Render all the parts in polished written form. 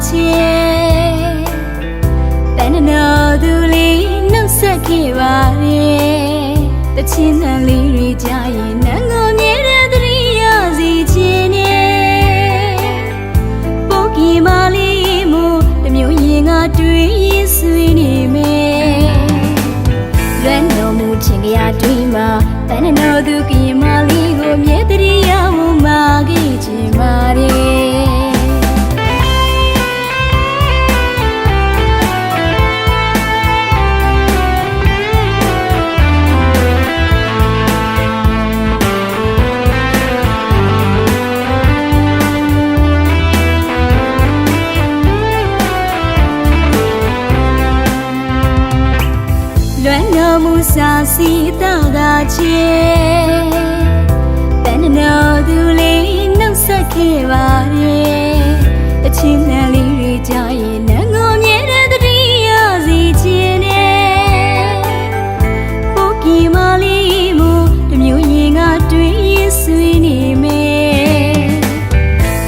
ခြင်းတန်တော်သူလေးနှုတ်ဆက်ခဲ့ပါရဲ့တချင်းတန်လေးတွေကြားရင်နှံကိုမြဲတဲ့သတိရစီခြင်းနဲ့ပုတ်ကြီးမလေးမို့တမျိုးရင်ကတွေ့ရင်ဆွေးနေမယ်လွမ်းတော်မူခြင်းကြတွေ့မှာတန်တော်သူကရင်မလေးကိုမြဲသတိရမှုမှာခဲ့ခြင်းပါရဲ့မူစာစီတာကခြင်းတန်တော်သူလေးနှုတ်ဆက်ခဲ့ပါရဲ့အချင်းတန်လေးတွေကြားရင်နှံကိုမြဲတဲ့သတိရစီခြင်းနဲ့ပုတ်ကြီးမလေးမို့တမျိုးရင်ကတွေ့ရင်ဆွေးနေမယ်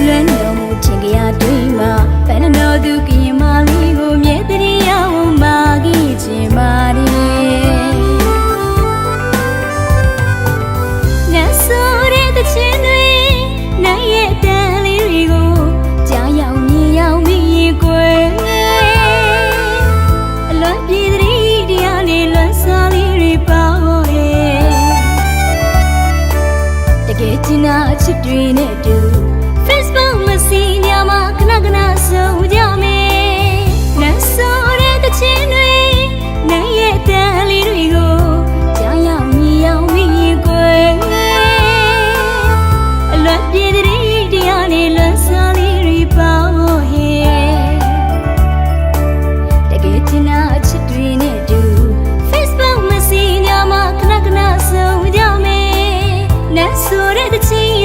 လွမ်းတော်မူခြင်းကြတွေ့မှာတန်တော်သူကရင်မလေးကိုမြဲသတိရမှုမှာခဲ့ခြင်းပါချစ်တွေနဲ့တူ Facebook မစီညာမှာခဏခဏဆုံးကြမယ်နတ်ဆိုတဲ့တခြင်းတွေနိုင်ရဲ့တန်လေးတွေကိုကြားရောက်မြင်ရောက်မိရင်ကွယ်အလွတ်ပြေတဲ့တရားနဲ့လွန်စားလေးတွေပါဟဲ့တကယ်တင်နာချစ်တွေနဲ့တူ Facebook မစီညာမှာခဏခဏဆုံးကြမယ်နတ်ဆိုတဲ့တခြင်း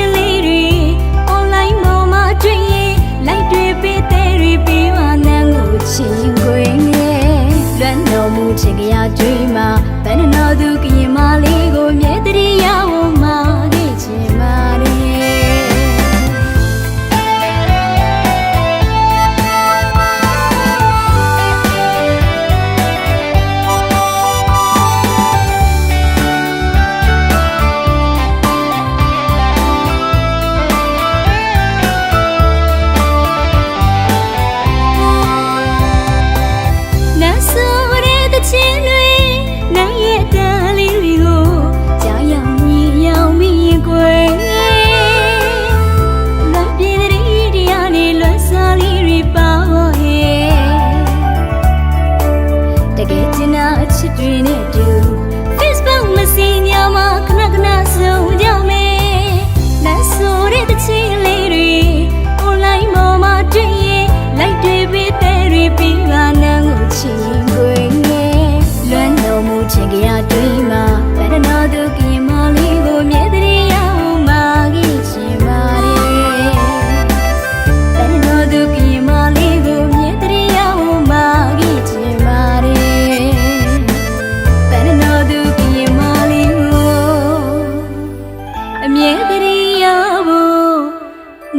ချင်းခွေငယ်လွမ်းတော်မူခြင်းကြတွေ့မှာဘယ်နှတော်သူကရင်မလေးကိုမြဲတည်းရဖို့မှာခဲ့ခြင်းပါ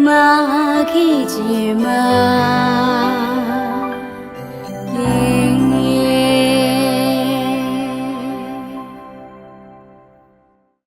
မာခိခြင်းမာ